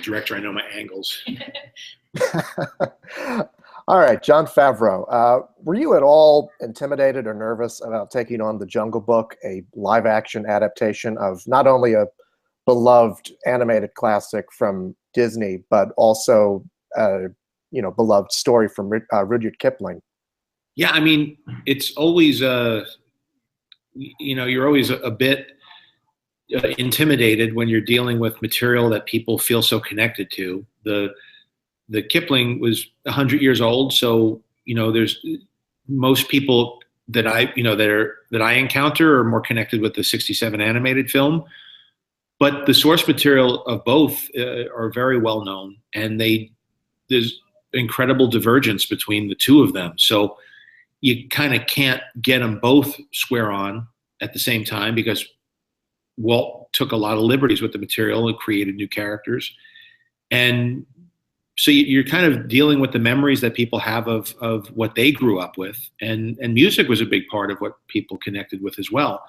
director, I know my angles. All right, Jon Favreau, were you at all intimidated or nervous about taking on The Jungle Book, a live-action adaptation of not only a beloved animated classic from Disney, but also beloved story from Rudyard Kipling? Yeah, I mean, it's always you're always a bit intimidated when you're dealing with material that people feel so connected to. The Kipling was 100 years old, so there's most people that I encounter are more connected with the '67 animated film. But the source material of both are very well known, and there's incredible divergence between the two of them. So you kind of can't get them both square on at the same time, because Walt took a lot of liberties with the material and created new characters. And so you're kind of dealing with the memories that people have of what they grew up with. And music was a big part of what people connected with as well.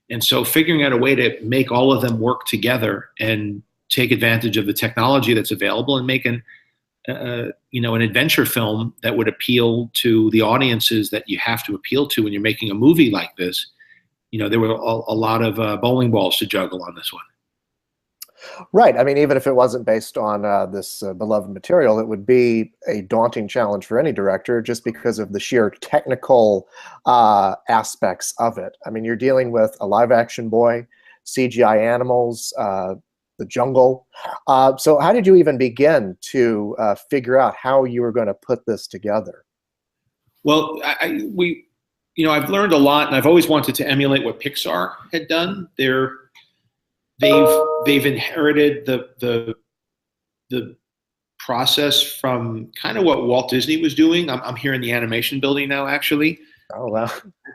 And so figuring out a way to make all of them work together and take advantage of the technology that's available and make an adventure film that would appeal to the audiences that you have to appeal to when you're making a movie like this. There were a lot of bowling balls to juggle on this one. Right. I mean, even if it wasn't based on this beloved material, it would be a daunting challenge for any director just because of the sheer technical aspects of it. I mean, you're dealing with a live-action boy, CGI animals, the jungle. So how did you even begin to figure out how you were going to put this together? Well, I've learned a lot, and I've always wanted to emulate what Pixar had done. They've inherited the process from kind of what Walt Disney was doing. I'm here in the animation building now, actually. Oh wow!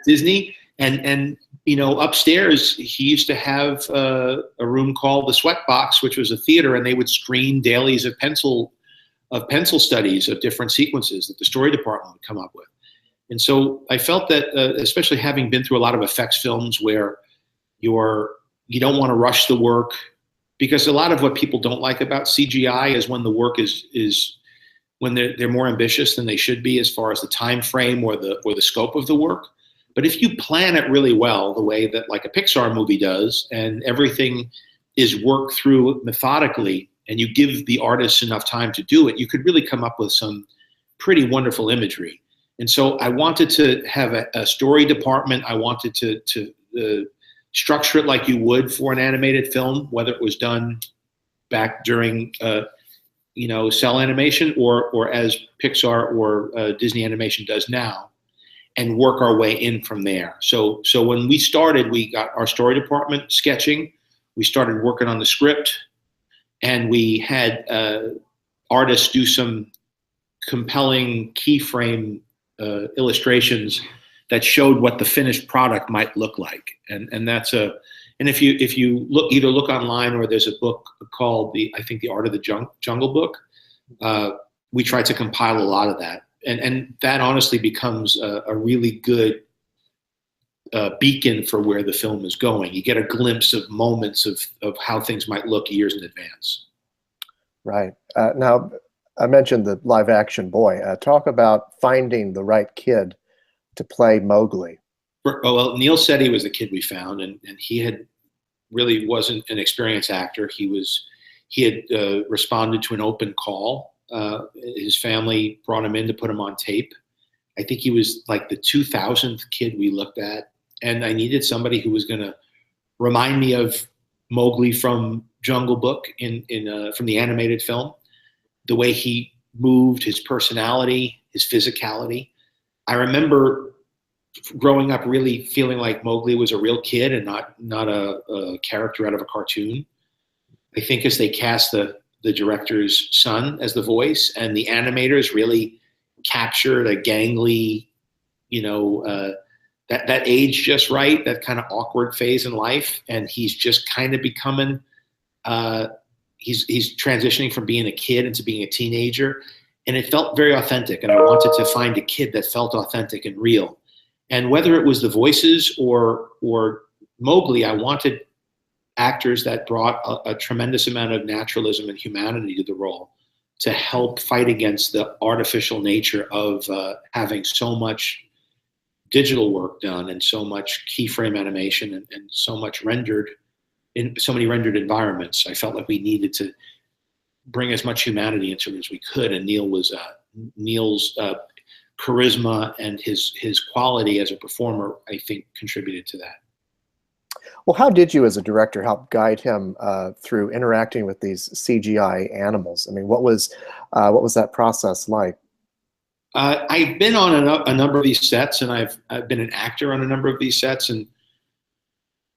Disney, and upstairs he used to have a room called the Sweat Box, which was a theater, and they would screen dailies of pencil studies of different sequences that the story department would come up with. And so I felt that, especially having been through a lot of effects films where you don't want to rush the work, because a lot of what people don't like about CGI is when the work is when they're more ambitious than they should be as far as the time frame or the scope of the work. But if you plan it really well, the way that like a Pixar movie does, and everything is worked through methodically, and you give the artists enough time to do it, you could really come up with some pretty wonderful imagery. And so I wanted to have a story department. I wanted to structure it like you would for an animated film, whether it was done back during cell animation or as Pixar or Disney Animation does now, and work our way in from there. So when we started, we got our story department sketching. We started working on the script, and we had artists do some compelling keyframe illustrations that showed what the finished product might look like. And if you look online, or there's a book called the Art of the Jungle Book, we tried to compile a lot of that. And that honestly becomes a really good beacon for where the film is going. You get a glimpse of moments of how things might look years in advance. Right. Now, I mentioned the live action boy. Talk about finding the right kid to play Mowgli. Well, Neil said he was the kid we found, and he really wasn't an experienced actor. He had responded to an open call. His family brought him in to put him on tape. I think he was like the 2000th kid we looked at, and I needed somebody who was going to remind me of Mowgli from Jungle Book from the animated film. The way he moved, his personality, his physicality. I remember growing up really feeling like Mowgli was a real kid and not a character out of a cartoon. I think as they cast the director's son as the voice, and the animators really captured a gangly, that age just right, that kind of awkward phase in life, and he's just kind of becoming. He's transitioning from being a kid into being a teenager, and it felt very authentic. And I wanted to find a kid that felt authentic and real. And whether it was the voices or Mowgli, I wanted actors that brought a tremendous amount of naturalism and humanity to the role to help fight against the artificial nature of having so much digital work done and so much keyframe animation and so much rendered in so many rendered environments. I felt like we needed to bring as much humanity into it as we could, and Neil's charisma and his quality as a performer, I think, contributed to that. Well, how did you as a director help guide him through interacting with these CGI animals? I mean, what was that process like? I've been on a number of these sets, and I've been an actor on a number of these sets, and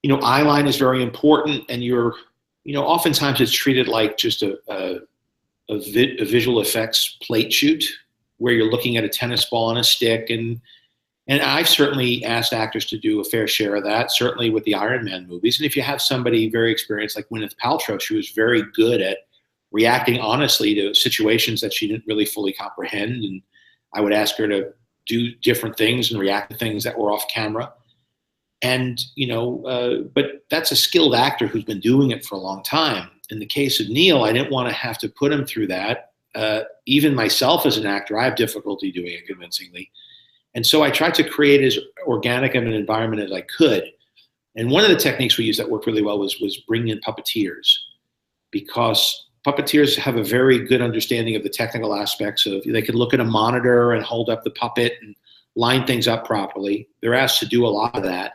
eye line is very important, and oftentimes it's treated like just a visual effects plate shoot where you're looking at a tennis ball on a stick, and I've certainly asked actors to do a fair share of that, certainly with the Iron Man movies. And if you have somebody very experienced like Gwyneth Paltrow, she was very good at reacting honestly to situations that she didn't really fully comprehend, and I would ask her to do different things and react to things that were off camera. And, but that's a skilled actor who's been doing it for a long time. In the case of Neil, I didn't want to have to put him through that. Even myself as an actor, I have difficulty doing it convincingly. And so I tried to create as organic of an environment as I could. And one of the techniques we used that worked really well was bringing in puppeteers, because puppeteers have a very good understanding of the technical aspects of, they can look at a monitor and hold up the puppet and line things up properly. They're asked to do a lot of that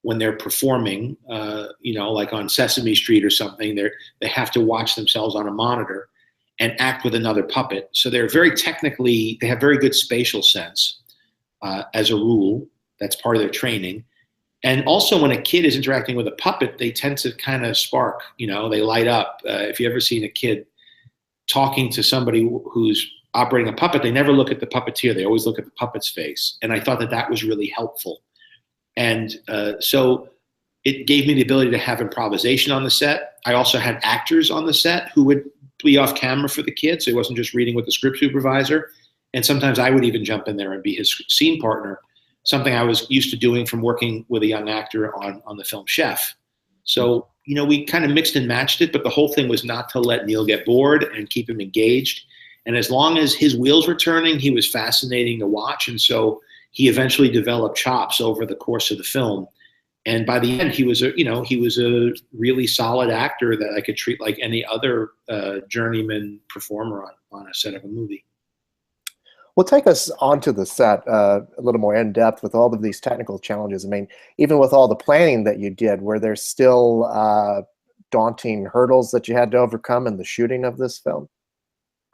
when they're performing, like on Sesame Street or something. They have to watch themselves on a monitor and act with another puppet. So they're they have very good spatial sense as a rule. That's part of their training. And also when a kid is interacting with a puppet, they tend to kind of spark, they light up. If you've ever seen a kid talking to somebody who's operating a puppet, they never look at the puppeteer. They always look at the puppet's face. And I thought that was really helpful. And so it gave me the ability to have improvisation on the set. I also had actors on the set who would be off camera for the kids. So he wasn't just reading with the script supervisor. And sometimes I would even jump in there and be his scene partner, something I was used to doing from working with a young actor on the film Chef. So, we kind of mixed and matched it, but the whole thing was not to let Neil get bored and keep him engaged. And as long as his wheels were turning, he was fascinating to watch. And so he eventually developed chops over the course of the film. And by the end, he was a really solid actor that I could treat like any other journeyman performer on a set of a movie. Well, take us onto the set a little more in depth with all of these technical challenges. I mean, even with all the planning that you did, were there still daunting hurdles that you had to overcome in the shooting of this film?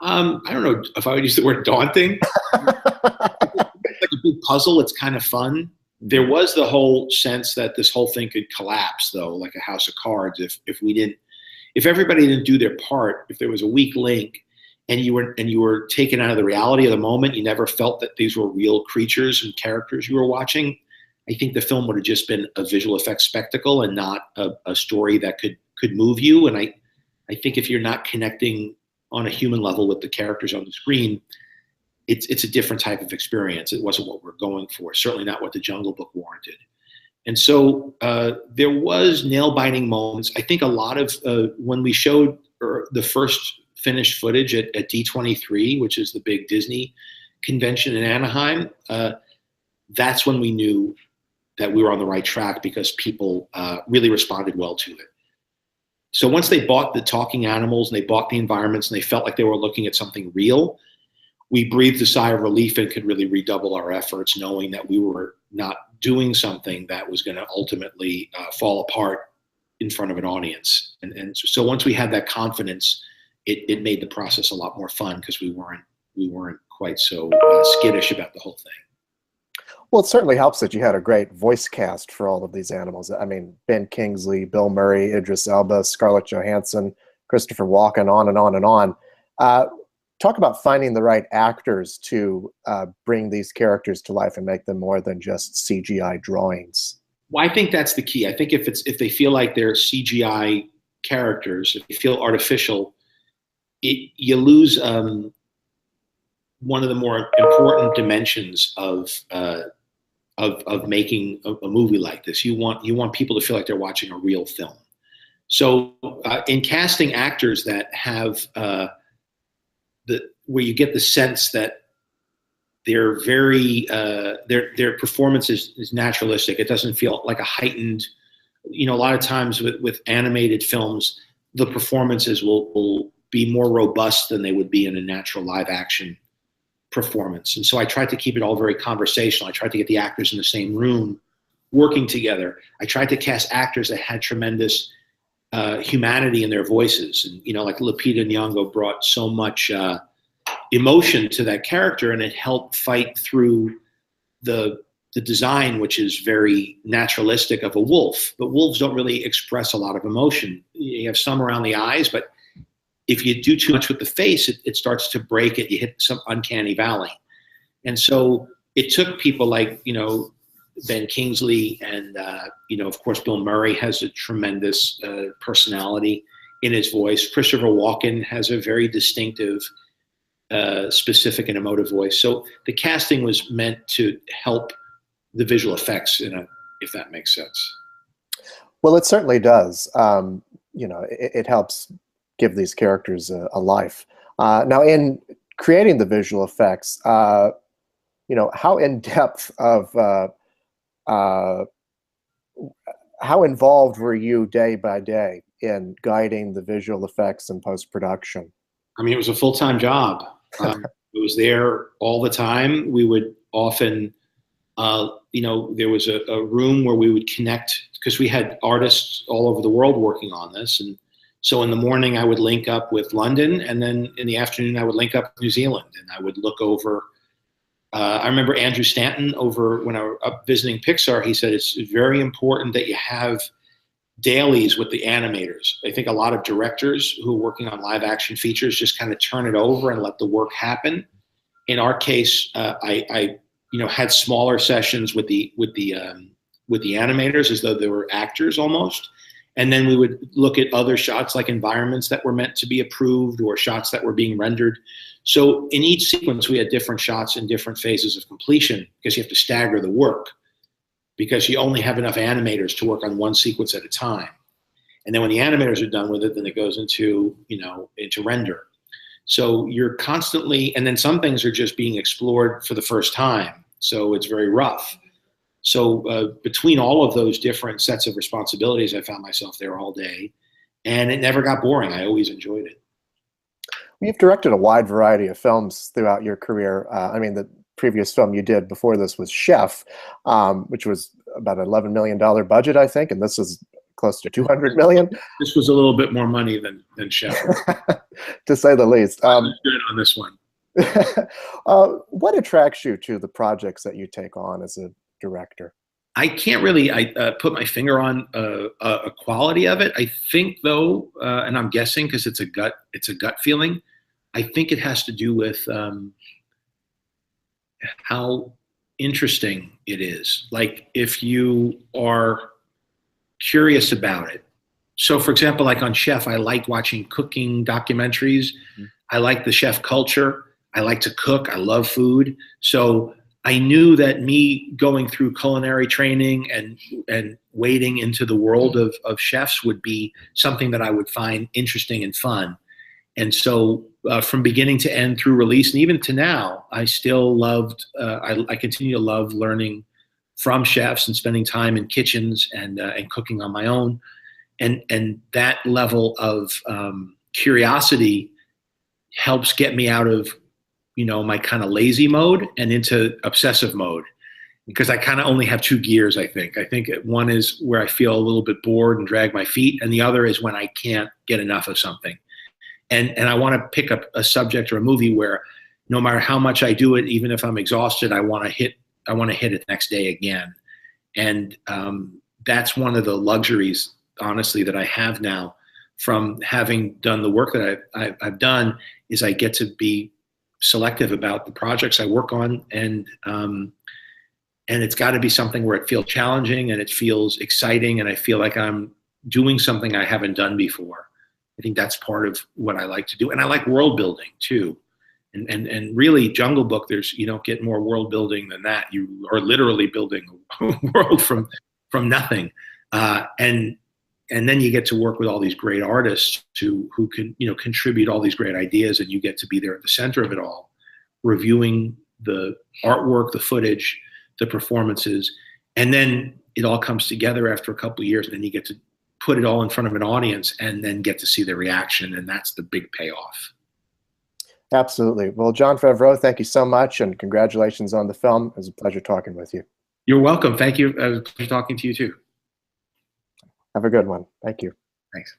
I don't know if I would use the word daunting. It's like a big puzzle. It's kind of fun. There was the whole sense that this whole thing could collapse, though, like a house of cards. If everybody didn't do their part, if there was a weak link, and you were taken out of the reality of the moment, you never felt that these were real creatures and characters you were watching, I think the film would have just been a visual effects spectacle and not a story that could move you. And I think if you're not connecting on a human level with the characters on the screen, it's a different type of experience. It wasn't what we're going for, certainly not what The Jungle Book warranted. And so there was nail-biting moments. I think a lot of when we showed the first finished footage at D23, which is the big Disney convention in Anaheim, that's when we knew that we were on the right track, because people really responded well to it. So once they bought the talking animals and they bought the environments and they felt like they were looking at something real, we breathed a sigh of relief and could really redouble our efforts, knowing that we were not doing something that was going to ultimately fall apart in front of an audience. And so once we had that confidence, it made the process a lot more fun, because we weren't quite so skittish about the whole thing. Well, it certainly helps that you had a great voice cast for all of these animals. I mean, Ben Kingsley, Bill Murray, Idris Elba, Scarlett Johansson, Christopher Walken, on and on and on. Talk about finding the right actors to bring these characters to life and make them more than just CGI drawings. Well, I think that's the key. I think if they feel like they're CGI characters, if they feel artificial, you lose one of the more important dimensions of making a movie like this. You want people to feel like they're watching a real film. So in casting actors that have where you get the sense that they're very their performance is naturalistic. It doesn't feel like a heightened. A lot of times with animated films, the performances will be more robust than they would be in a natural live action performance. And so I tried to keep it all very conversational. I tried to get the actors in the same room working together. I tried to cast actors that had tremendous humanity in their voices. And, like Lupita Nyong'o brought so much emotion to that character, and it helped fight through the design, which is very naturalistic of a wolf. But wolves don't really express a lot of emotion. You have some around the eyes, but if you do too much with the face, it starts to break it. You hit some uncanny valley. And so it took people like, Ben Kingsley and, of course, Bill Murray has a tremendous personality in his voice. Christopher Walken has a very distinctive, specific and emotive voice. So the casting was meant to help the visual effects, if that makes sense. Well, it certainly does. It helps give these characters a life. Now, in creating the visual effects, how in depth of how involved were you day by day in guiding the visual effects and post-production? I mean, it was a full-time job. It was there all the time. We would often, there was a room where we would connect, because we had artists all over the world working on this. And so in the morning I would link up with London, and then in the afternoon I would link up with New Zealand, and I would look over. I remember Andrew Stanton over when I was up visiting Pixar, he said it's very important that you have dailies with the animators. I think a lot of directors who are working on live action features just kind of turn it over and let the work happen. In our case, I had smaller sessions with the animators as though they were actors almost. And then we would look at other shots, like environments that were meant to be approved or shots that were being rendered. So in each sequence, we had different shots in different phases of completion, because you have to stagger the work, because you only have enough animators to work on one sequence at a time. And then when the animators are done with it, then it goes into render. So you're constantly, and then some things are just being explored for the first time. So it's very rough. So between all of those different sets of responsibilities, I found myself there all day, and it never got boring. I always enjoyed it. You've directed a wide variety of films throughout your career. I mean, the previous film you did before this was Chef, which was about an $11 million budget, I think, and this is close to $200 million. This was a little bit more money than Chef, to say the least. I was good on this one. What attracts you to the projects that you take on as a director? I can't really put my finger on a quality of it. I think though, and I'm guessing because it's a gut feeling. I think it has to do with how interesting it is. Like if you are curious about it. So for example, like on Chef, I like watching cooking documentaries. Mm-hmm. I like the chef culture. I like to cook. I love food. So I knew that me going through culinary training and wading into the world of chefs would be something that I would find interesting and fun. And so from beginning to end through release, and even to now, I still loved, I continue to love learning from chefs and spending time in kitchens and cooking on my own. And that level of curiosity helps get me out of my kind of lazy mode and into obsessive mode, because I kind of only have two gears, I think. I think one is where I feel a little bit bored and drag my feet, and the other is when I can't get enough of something. And I want to pick up a subject or a movie where no matter how much I do it, even if I'm exhausted, I want to hit it the next day again. And that's one of the luxuries, honestly, that I have now from having done the work that I've done, is I get to be selective about the projects I work on, and it's got to be something where it feels challenging and it feels exciting, and I feel like I'm doing something I haven't done before. I think that's part of what I like to do, and I like world building too. And really, Jungle Book, you don't get more world building than that. You are literally building a world from nothing, and and then you get to work with all these great artists who can, you know, contribute all these great ideas, and you get to be there at the center of it all, reviewing the artwork, the footage, the performances, and then it all comes together after a couple of years, and then you get to put it all in front of an audience and then get to see their reaction, and that's the big payoff. Absolutely. Well, Jon Favreau, thank you so much, and congratulations on the film. It was a pleasure talking with you. You're welcome. Thank you. It was a pleasure talking to you too. Have a good one. Thank you. Thanks.